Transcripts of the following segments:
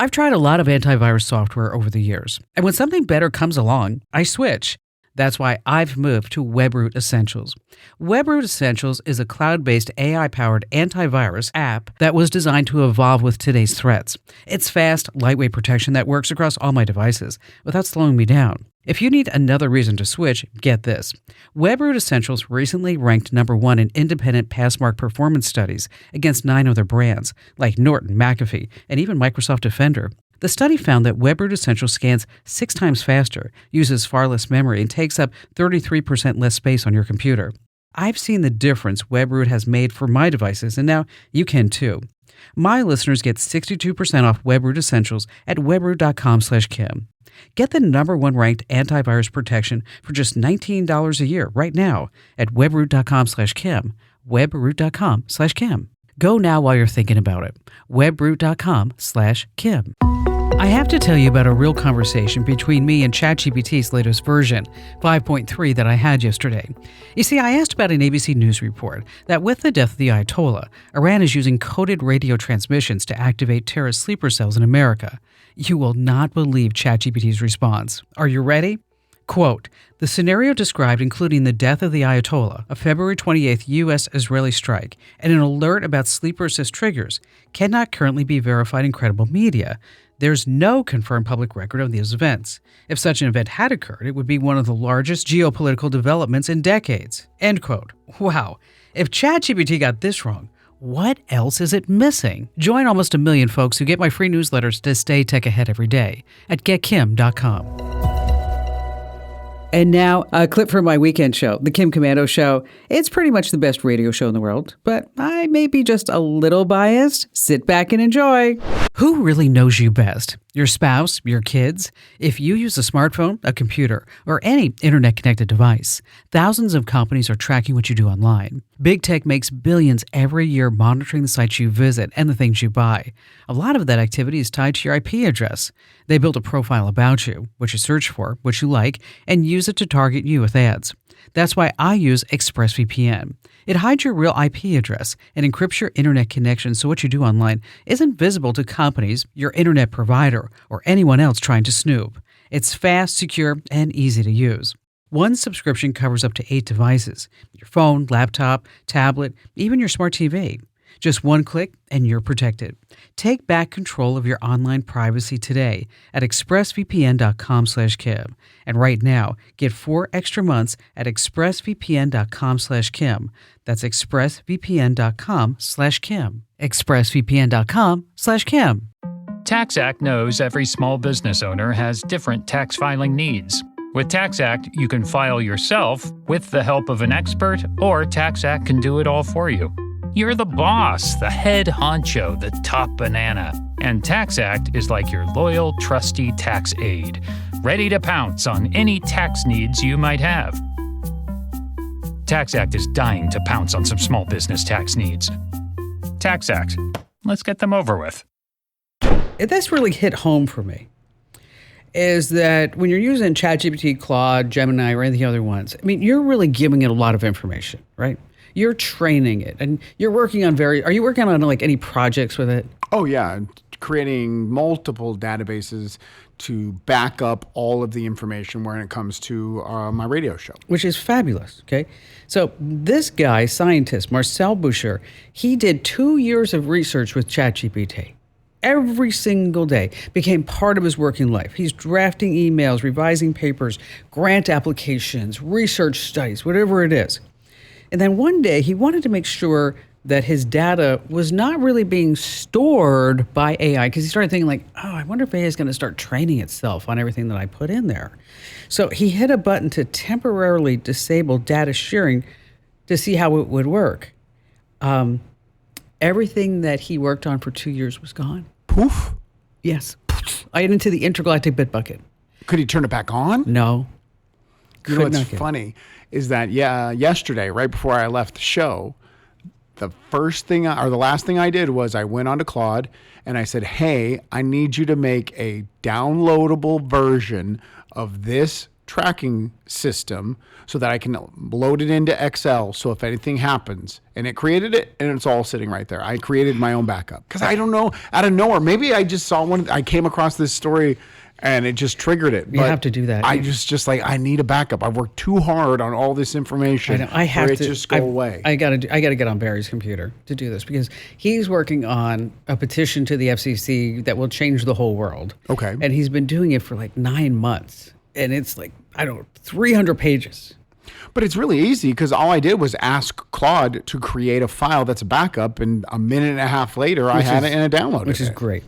I've tried a lot of antivirus software over the years, and when something better comes along, I switch. That's why I've moved to WebRoot Essentials. WebRoot Essentials is a cloud-based AI-powered antivirus app that was designed to evolve with today's threats. It's fast, lightweight protection that works across all my devices without slowing me down. If you need another reason to switch, get this. WebRoot Essentials recently ranked #1 in independent Passmark performance studies against 9 other brands, like Norton, McAfee, and even Microsoft Defender. The study found that WebRoot Essentials scans 6 times faster, uses far less memory, and takes up 33% less space on your computer. I've seen the difference WebRoot has made for my devices, and now you can too. My listeners get 62% off WebRoot Essentials at webroot.com/Kim. Get the #1 ranked antivirus protection for just $19 a year right now at webroot.com/Kim. webroot.com/Kim. Go now while you're thinking about it. webroot.com/Kim. I have to tell you about a real conversation between me and ChatGPT's latest version, 5.3, that I had yesterday. You see, I asked about an ABC News report that with the death of the Ayatollah, Iran is using coded radio transmissions to activate terrorist sleeper cells in America. You will not believe ChatGPT's response. Are you ready? Quote, the scenario described including the death of the Ayatollah, a February 28th U.S.-Israeli strike, and an alert about sleeper assist triggers cannot currently be verified in credible media. There's no confirmed public record of these events. If such an event had occurred, it would be one of the largest geopolitical developments in decades. End quote. Wow. If ChatGPT got this wrong, what else is it missing? Join almost 1 million folks who get my free newsletters to stay tech ahead every day at getkim.com. And now, a clip from my weekend show, The Kim Komando Show. It's pretty much the best radio show in the world, but I may be just a little biased. Sit back and enjoy. Who really knows you best? Your spouse? Your kids? If you use a smartphone, a computer, or any internet-connected device, thousands of companies are tracking what you do online. Big tech makes billions every year monitoring the sites you visit and the things you buy. A lot of that activity is tied to your IP address. They build a profile about you, what you search for, what you like, and use it to target you with ads. That's why I use ExpressVPN. It hides your real IP address and encrypts your internet connection so what you do online isn't visible to companies, your internet provider, or anyone else trying to snoop. It's fast, secure, and easy to use. One subscription covers up to 8 devices: your phone, laptop, tablet, even your smart TV. Just one click and you're protected. Take back control of your online privacy today at expressvpn.com/Kim. And right now, get 4 extra months at expressvpn.com/Kim. That's expressvpn.com/Kim. expressvpn.com/Kim. TaxAct knows every small business owner has different tax filing needs. With TaxAct, you can file yourself with the help of an expert, or TaxAct can do it all for you. You're the boss, the head honcho, the top banana. And TaxAct is like your loyal, trusty tax aide, ready to pounce on any tax needs you might have. TaxAct is dying to pounce on some small business tax needs. TaxAct. Let's get them over with. This really hit home for me, is that when you're using ChatGPT, Claude, Gemini, or any of the other ones, I mean, you're really giving it a lot of information, right? You're training it, and you're working on are you working on like any projects with it? Oh, yeah. Creating multiple databases to back up all of the information when it comes to my radio show. Which is fabulous, okay? So this guy, scientist, Marcel Boucher, he did 2 years of research with ChatGPT. Every single day became part of his working life. He's drafting emails, revising papers, grant applications, research studies, whatever it is. And then one day he wanted to make sure that his data was not really being stored by AI, because he started thinking like, oh, I wonder if AI is going to start training itself on everything that I put in there. So he hit a button to temporarily disable data sharing to see how it would work. Everything that he worked on for 2 years was gone. Poof? Yes. I went into the intergalactic bit bucket. Could he turn it back on? No. You know what's funny is that, yesterday, right before I left the show, the last thing I did was I went onto Claude and I said, hey, I need you to make a downloadable version of this tracking system so that I can load it into Excel. So if anything happens, and it created it, and it's all sitting right there. I created my own backup because I don't know, out of nowhere, maybe I just saw one. I came across this story and it just triggered it. You have to do that. I just like, I need a backup. I've worked too hard on all this information. I have to just go away. I got to get on Barry's computer to do this because he's working on a petition to the FCC that will change the whole world. Okay. And he's been doing it for like 9 months. And it's like, I don't know, 300 pages. But it's really easy because all I did was ask Claude to create a file that's a backup, and a minute and a half later, I had it and I downloaded it. Which is great.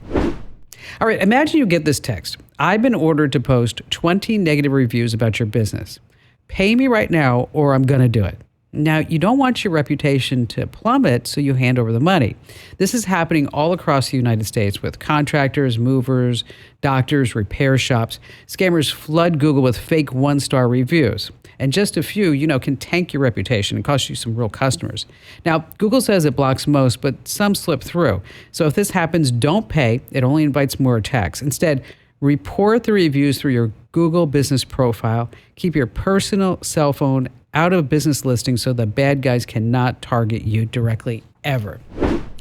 All right, imagine you get this text. I've been ordered to post 20 negative reviews about your business. Pay me right now or I'm going to do it. Now, you don't want your reputation to plummet, so you hand over the money. This is happening all across the United States with contractors, movers, doctors, repair shops. Scammers flood Google with fake one-star reviews. And just a few, can tank your reputation and cost you some real customers. Now, Google says it blocks most, but some slip through. So if this happens, don't pay. It only invites more attacks. Instead, report the reviews through your Google business profile. Keep your personal cell phone out of business listings so the bad guys cannot target you directly ever.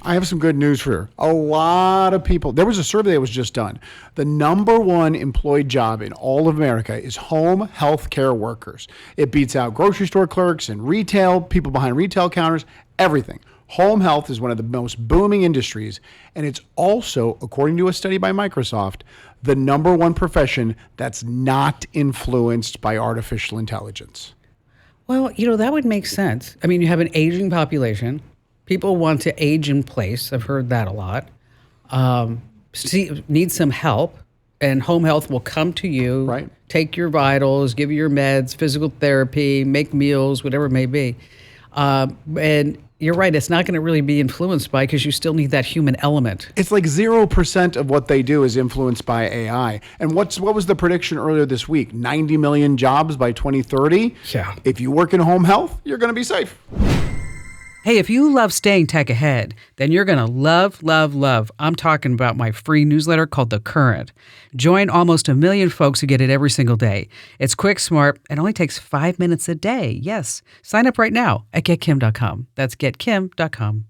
I have some good news for you. A lot of people, there was a survey that was just done. The number one employed job in all of America is home health care workers. It beats out grocery store clerks and retail, people behind retail counters, everything. Home health is one of the most booming industries, and it's also, according to a study by Microsoft, the number one profession that's not influenced by artificial intelligence. Well, that would make sense. I mean, you have an aging population. People want to age in place. I've heard that a lot. Need some help, and home health will come to you, right? Take your vitals, give you your meds, physical therapy, make meals, whatever it may be. And you're right, it's not going to really be influenced by, because you still need that human element. It's like 0% of what they do is influenced by AI. And what was the prediction earlier this week? 90 million jobs by 2030? Yeah. If you work in home health, you're going to be safe. Hey, if you love staying tech ahead, then you're going to love. I'm talking about my free newsletter called The Current. Join almost 1 million folks who get it every single day. It's quick, smart, and only takes 5 minutes a day. Yes. Sign up right now at getkim.com. That's getkim.com.